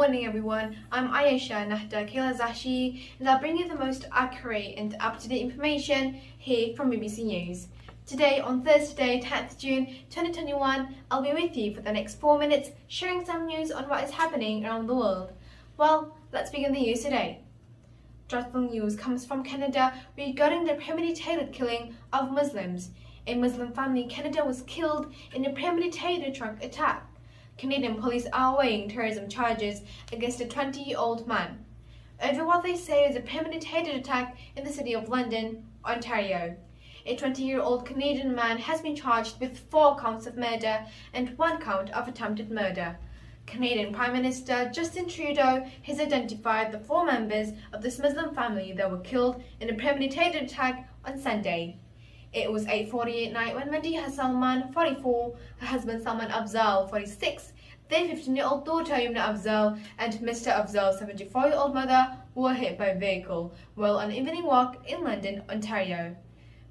morning everyone, I'm Ayesha, Nahda, Keilazzahsyi, and I'll bring you the most accurate and up-to-date information here from BBC News. Today on Thursday, 10th June 2021, I'll be with you for the next 4 minutes sharing some news on what is happening around the world. Well, let's begin the news today. Dreadful news comes from Canada regarding the premeditated killing of Muslims. A Muslim family in Canada was killed in a premeditated truck attack. Canadian police are weighing terrorism charges against a 20-year-old man over what they say is a premeditated attack in the city of London, Ontario. A 20-year-old Canadian man has been charged with 4 counts of murder and 1 count of attempted murder. Canadian Prime Minister Justin Trudeau has identified the 4 members of this Muslim family that were killed in a premeditated attack on Sunday. It was 8:40 at night when Mehdi Salman, 44, her husband Salman Afzal, 46, their 15-year-old daughter Yumna Afzal, and Mr. Afzal's 74-year-old mother were hit by a vehicle while on an evening walk in London, Ontario.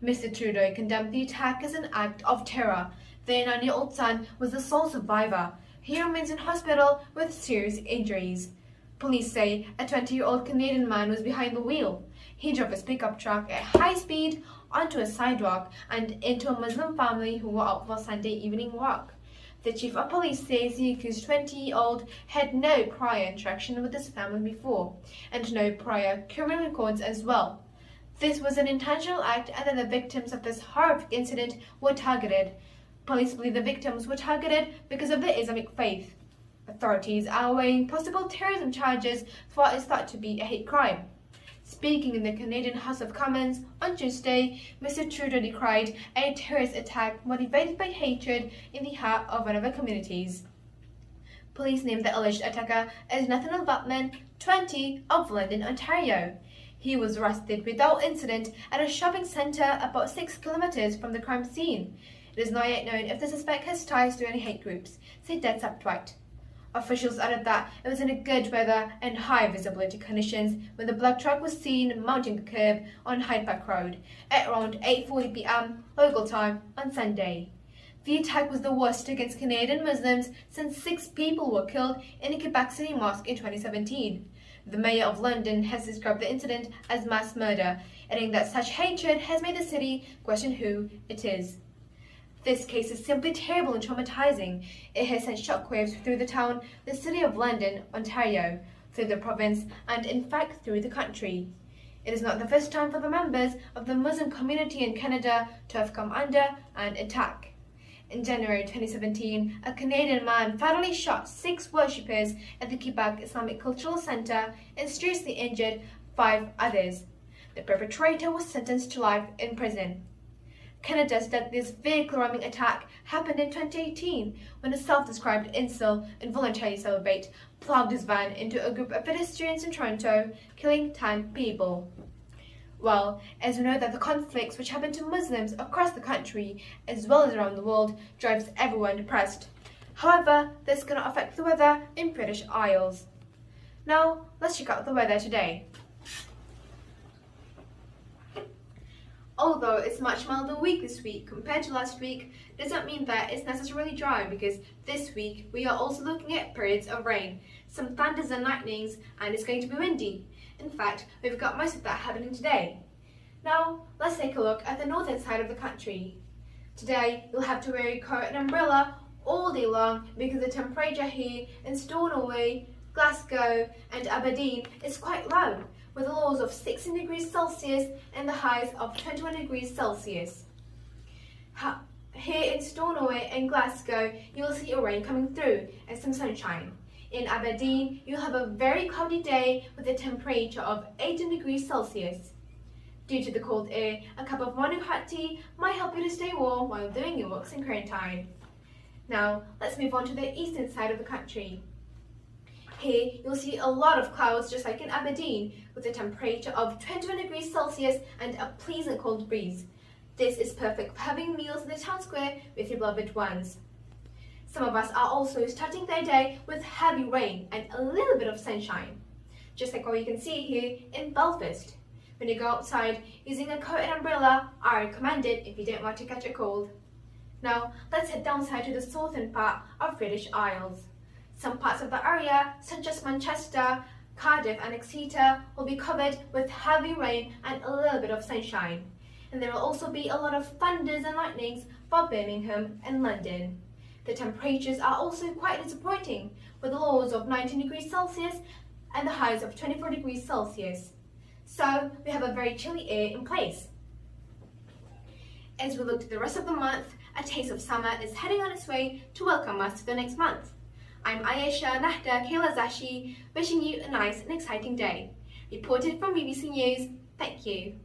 Mr. Trudeau condemned the attack as an act of terror. Their 9-year-old son was the sole survivor. He remains in hospital with serious injuries. Police say a 20-year-old Canadian man was behind the wheel. He drove his pickup truck at high speed onto a sidewalk and into a Muslim family who were out for a Sunday evening walk. The chief of police says the accused 20-year-old had no prior interaction with his family before and no prior criminal records as well. This was an intentional act and that the victims of this horrific incident were targeted. Police believe the victims were targeted because of their Islamic faith. Authorities are weighing possible terrorism charges for what is thought to be a hate crime. Speaking in the Canadian House of Commons on Tuesday, Mr. Trudeau decried a terrorist attack motivated by hatred in the heart of one of the communities. Police named the alleged attacker as Nathaniel Batman, 20, of London, Ontario. He was arrested without incident at a shopping centre about 6 kilometres from the crime scene. It is not yet known if the suspect has ties to any hate groups, said Dead Subtweet. Officials added that it was in good weather and high visibility conditions when the black truck was seen mounting the curb on Hyde Park Road at around 8:40 p.m. local time on Sunday. The attack was the worst against Canadian Muslims since 6 people were killed in a Quebec City mosque in 2017. The mayor of London has described the incident as mass murder, adding that such hatred has made the city question who it is. This case is simply terrible and traumatizing. It has sent shockwaves through the town, the city of London, Ontario, through the province, and in fact through the country. It is not the first time for the members of the Muslim community in Canada to have come under an attack. In January 2017, a Canadian man fatally shot 6 worshippers at the Quebec Islamic Cultural Centre and seriously injured 5 others. The perpetrator was sentenced to life in prison. Canada said this vehicle ramming attack happened in 2018 when a self-described incel involuntarily celibate plugged his van into a group of pedestrians in Toronto, killing 10 people. Well, as we know that the conflicts which happen to Muslims across the country as well as around the world drives everyone depressed. However, this cannot affect the weather in British Isles. Now, let's check out the weather today. Although it's much milder week this week compared to last week, doesn't mean that it's necessarily dry because this week we are also looking at periods of rain, some thunders and lightnings, and it's going to be windy. In fact, we've got most of that happening today. Now, let's take a look at the northern side of the country. Today, you'll have to wear a coat and umbrella all day long because the temperature here in Stornoway, Glasgow and Aberdeen is quite low, with the lows of 16 degrees Celsius and the highs of 21 degrees Celsius. Here in Stornoway and Glasgow, you will see a rain coming through and some sunshine. In Aberdeen, you'll have a very cloudy day with a temperature of 18 degrees Celsius. Due to the cold air, a cup of morning hot tea might help you to stay warm while doing your works in quarantine. Now, let's move on to the eastern side of the country. Here, you'll see a lot of clouds just like in Aberdeen, with a temperature of 21 degrees Celsius and a pleasant cold breeze. This is perfect for having meals in the town square with your beloved ones. Some of us are also starting their day with heavy rain and a little bit of sunshine, just like what you can see here in Belfast. When you go outside, using a coat and umbrella are recommended if you don't want to catch a cold. Now, let's head down south to the southern part of British Isles. Some parts of the area, such as Manchester, Cardiff and Exeter, will be covered with heavy rain and a little bit of sunshine. And there will also be a lot of thunders and lightnings for Birmingham and London. The temperatures are also quite disappointing, with lows of 19 degrees Celsius and the highs of 24 degrees Celsius. So we have a very chilly air in place. As we look to the rest of the month, a taste of summer is heading on its way to welcome us to the next month. I'm Ayesha, Nahda, Keilazzahsyi, wishing you a nice and exciting day. Reported from BBC News, thank you.